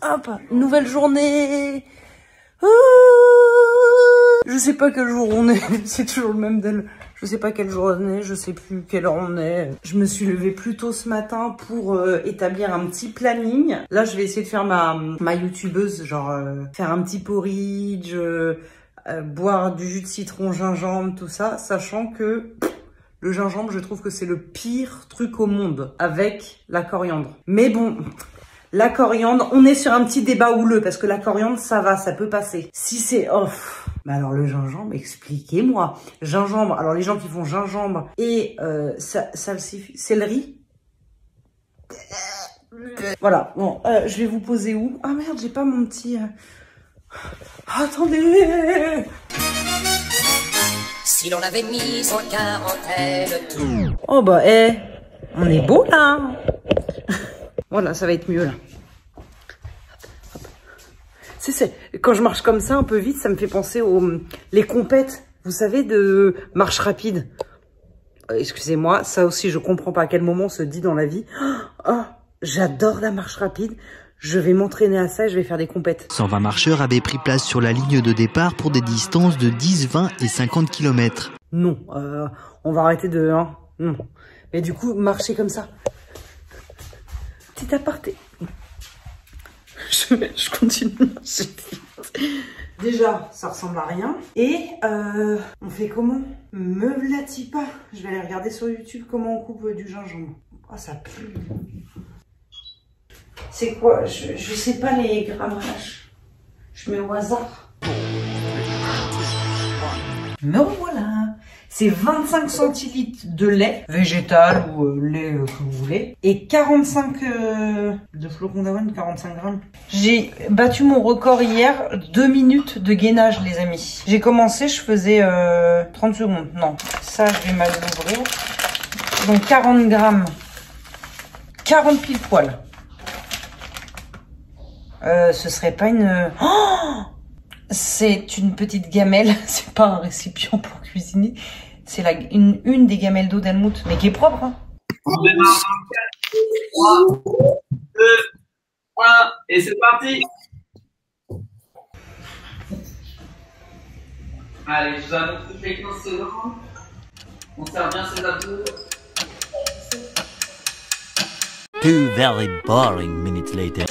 Hop, nouvelle journée. Je sais pas quel jour on est, c'est toujours le même d'elle. Je sais pas quel jour on est, je sais plus quelle heure on est. Je me suis levée plus tôt ce matin pour établir un petit planning. Là, je vais essayer de faire ma youtubeuse, genre faire un petit porridge, boire du jus de citron, gingembre, tout ça, sachant que le gingembre, je trouve que c'est le pire truc au monde avec la coriandre. Mais bon, la coriandre, on est sur un petit débat houleux parce que la coriandre, ça va, ça peut passer. Si c'est off. Mais alors le gingembre, expliquez-moi. Gingembre, alors les gens qui font gingembre et céleri. Voilà, bon, je vais vous poser où? Ah merde, j'ai pas mon petit... Attendez. Si l'on avait mis en quarantaine tout. Oh bah, on est beau là. Voilà, ça va être mieux là. C'est quand je marche comme ça un peu vite, ça me fait penser les compètes, vous savez, de marche rapide. Excusez-moi, ça aussi je comprends pas à quel moment on se dit dans la vie. Oh, j'adore la marche rapide. Je vais m'entraîner à ça et je vais faire des compètes. 120 marcheurs avaient pris place sur la ligne de départ pour des distances de 10, 20 et 50 km. Non, on va arrêter de... Hein, non. Mais du coup, marcher comme ça. Petit aparté. Je continue de marcher vite. Déjà, ça ressemble à rien. Et on fait comment? Me v'là-t-il pas. Je vais aller regarder sur YouTube comment on coupe du gingembre. Oh, ça pue. C'est quoi? Je sais pas les grammages. Je mets au hasard. Me revoilà. C'est 25 centilitres de lait végétal ou lait que vous voulez. Et 45 de flocons d'avoine, 45 grammes. J'ai battu mon record hier, 2 minutes de gainage les amis. J'ai commencé, je faisais 30 secondes. Non, ça je vais mal l'ouvrir. Donc 40 grammes. 40 pile poil. Ce serait pas une... Oh, c'est une petite gamelle, c'est pas un récipient pour cuisiner. C'est une des gamelles d'eau d'Helmut, mais qui est propre. Hein. On démarre dans 4, 3, 2, 1, et c'est parti. Allez, je vous annonce toutes les 15 secondes. On sert bien ses abdos. 2 very boring minutes later.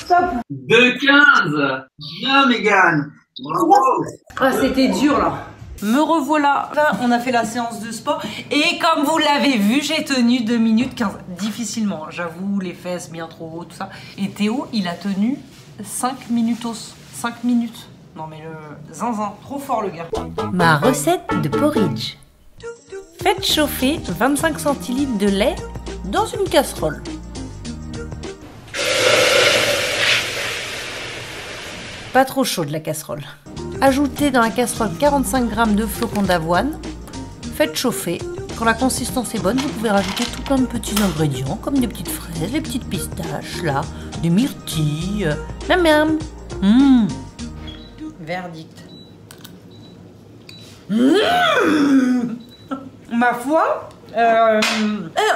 Stop. 2,15. Bien, Mégane. Bravo. Ah, c'était dur là. Me revoilà. Là, on a fait la séance de sport. Et comme vous l'avez vu, j'ai tenu 2 minutes 15. Difficilement, j'avoue, les fesses bien trop haut, tout ça. Et Théo, il a tenu 5 minutos. 5 minutes. Non mais le zinzin, trop fort le gars. Ma recette de porridge. Faites chauffer 25 centilitres de lait dans une casserole. Pas trop chaude la casserole. Ajoutez dans la casserole 45 g de flocons d'avoine. Faites chauffer. Quand la consistance est bonne, vous pouvez rajouter tout plein de petits ingrédients comme des petites fraises, des petites pistaches, là, des myrtilles. Miam miam. Verdict. Ma foi,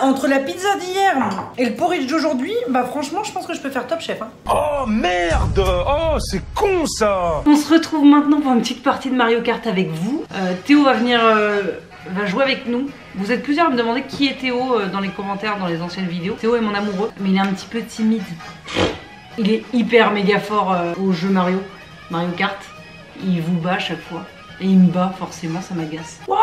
entre la pizza d'hier et le porridge d'aujourd'hui, bah franchement, je pense que je peux faire top chef. Hein. Oh merde! Oh, c'est con ça! On se retrouve maintenant pour une petite partie de Mario Kart avec vous. Théo va venir, va jouer avec nous. Vous êtes plusieurs à me demander qui est Théo dans les commentaires, dans les anciennes vidéos. Théo est mon amoureux, mais il est un petit peu timide. Il est hyper méga fort au jeu Mario Kart. Il vous bat à chaque fois. Et il me bat, forcément, ça m'agace. Wouah,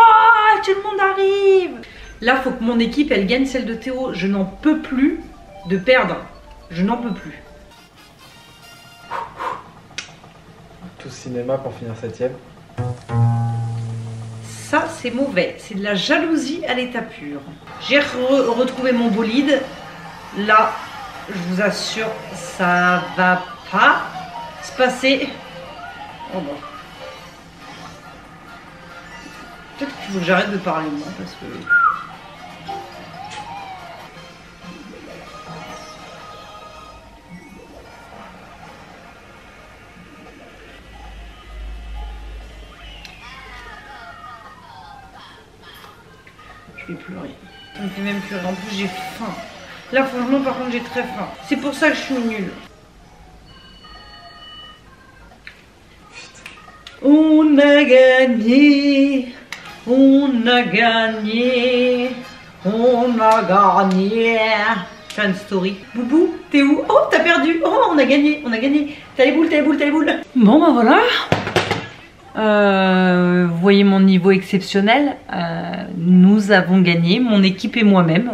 tout le monde arrive! Là, faut que mon équipe, elle gagne celle de Théo. Je n'en peux plus de perdre. Je n'en peux plus. Tout cinéma pour finir 7ème. Ça, c'est mauvais. C'est de la jalousie à l'état pur. J'ai retrouvé mon bolide. Là, je vous assure, ça va pas se passer. Oh bon. Peut-être qu'il faut que j'arrête de parler moi parce que... Je vais pleurer. Ça me fait même pleurer. En plus j'ai faim. Là, franchement, par contre, j'ai très faim. C'est pour ça que je suis nulle. On a gagné, on a gagné, on a gagné. Fais une story. Boubou, t'es où? Oh, t'as perdu. Oh, on a gagné, on a gagné. T'as les boules, t'as les boules, t'as les boules. Bon, bah voilà. Vous voyez mon niveau exceptionnel. Nous avons gagné, mon équipe et moi-même.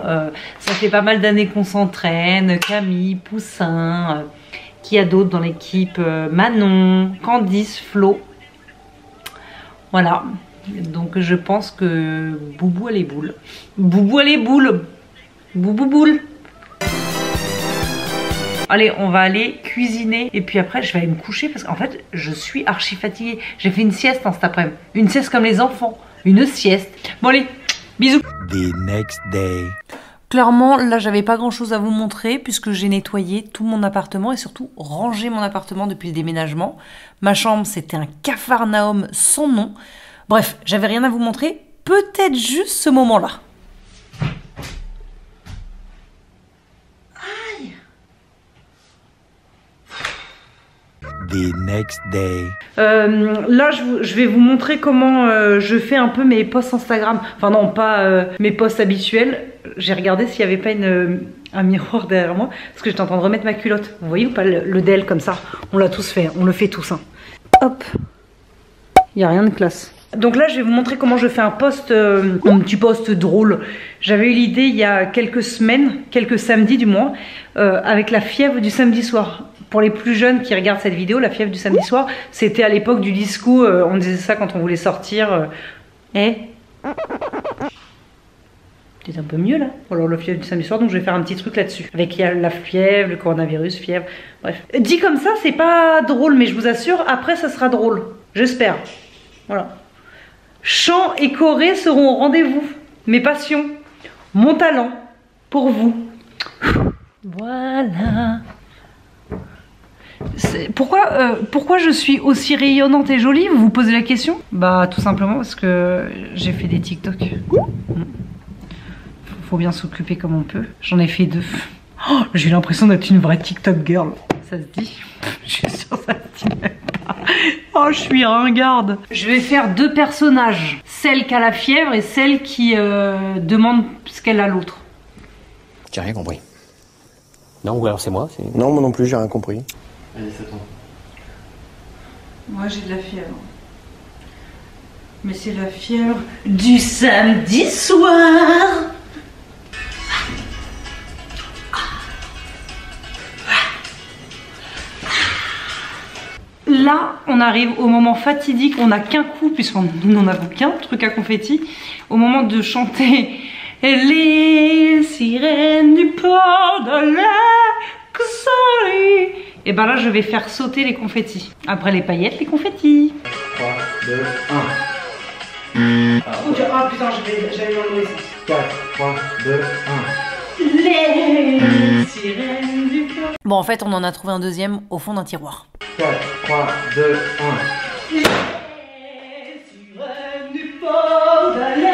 Ça fait pas mal d'années qu'on s'entraîne. Camille, Poussin, qui y a d'autres dans l'équipe? Manon, Candice, Flo. Voilà. Donc je pense que Boubou a les boules. Boubou a les boules. Boubou boule. Allez, on va aller cuisiner et puis après je vais aller me coucher parce qu'en fait je suis archi fatiguée. J'ai fait une sieste cet après-midi. Une sieste comme les enfants. Une sieste. Bon allez, bisous. The next day. Clairement, là, j'avais pas grand-chose à vous montrer puisque j'ai nettoyé tout mon appartement et surtout rangé mon appartement depuis le déménagement. Ma chambre, c'était un capharnaüm sans nom. Bref, j'avais rien à vous montrer. Peut-être juste ce moment-là. The next day. Là, je vais vous montrer comment je fais un peu mes posts Instagram. Enfin non, pas mes posts habituels. J'ai regardé s'il n'y avait pas un miroir derrière moi. Parce que j'étais en train de remettre ma culotte. Vous voyez ou pas le del comme ça? On l'a tous fait, on le fait tous. Hein. Hop. Il n'y a rien de classe. Donc là, je vais vous montrer comment je fais un post, un petit post drôle. J'avais eu l'idée il y a quelques semaines, quelques samedis du moins, avec la fièvre du samedi soir. Pour les plus jeunes qui regardent cette vidéo, la fièvre du samedi soir, c'était à l'époque du disco, on disait ça quand on voulait sortir. C'est un peu mieux là. Alors la fièvre du samedi soir, donc je vais faire un petit truc là-dessus. Avec la fièvre, le coronavirus, fièvre, bref. Dit comme ça, c'est pas drôle, mais je vous assure, après ça sera drôle. J'espère. Voilà. Chant et choré seront au rendez-vous. Mes passions, mon talent, pour vous. Voilà. Pourquoi je suis aussi rayonnante et jolie? Vous vous posez la question? Bah tout simplement parce que j'ai fait des TikTok. Faut bien s'occuper comme on peut. J'en ai fait 2. Oh, j'ai l'impression d'être une vraie TikTok girl. Ça se dit? Je suis sûre ça se dit même pas. Oh, je suis ringarde. Je vais faire 2 personnages. Celle qui a la fièvre et celle qui demande ce qu'elle a l'autre. J'ai rien compris. Non, ou alors c'est moi? Non, moi non plus, j'ai rien compris. Allez, ça tombe. Moi j'ai de la fièvre. Mais c'est la fièvre du samedi soir. Là, on arrive au moment fatidique. On n'a qu'un coup, puisqu'on n'en avons qu'un truc à confetti. Au moment de chanter les sirènes du port de l'Aix. Et ben là, je vais faire sauter les confettis. Après les paillettes, les confettis. 3, 2, 1. Ah putain, j'avais dans le sens. 4, 3, 2, 1. Les sirènes du port. Bon, en fait, on en a trouvé un deuxième au fond d'un tiroir. 4, 3, 2, 1. Les sirènes du port de l'Aix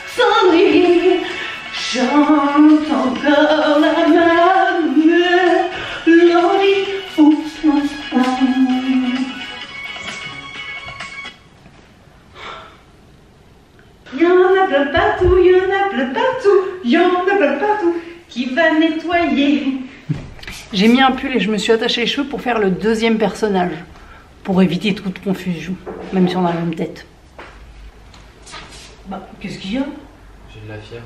s'ennuient, chantent encore la même mélodie. Y'en a plein partout, y'en a plein partout, y'en a plein partout qui va nettoyer. J'ai mis un pull et je me suis attaché les cheveux pour faire le deuxième personnage, pour éviter toute confusion, même si on a la même tête. Bah, qu'est-ce qu'il y a? J'ai de la fièvre.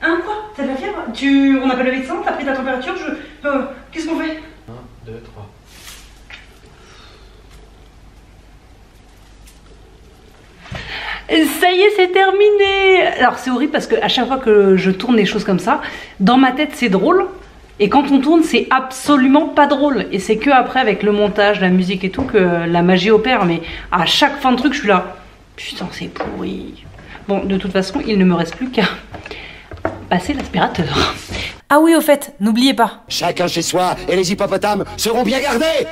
Hein, quoi? T'as de la fièvre? On appelle le médecin? T'as pris ta température? Qu'est-ce qu'on fait? 1, 2, 3. Ça y est, c'est terminé. Alors c'est horrible parce que à chaque fois que je tourne des choses comme ça, dans ma tête c'est drôle. Et quand on tourne, c'est absolument pas drôle. Et c'est que après, avec le montage, la musique et tout, que la magie opère. Mais à chaque fin de truc, je suis là. Putain, c'est pourri. Bon, de toute façon, il ne me reste plus qu'à passer l'aspirateur. Ah oui, au fait, n'oubliez pas. Chacun chez soi et les hippopotames seront bien gardés.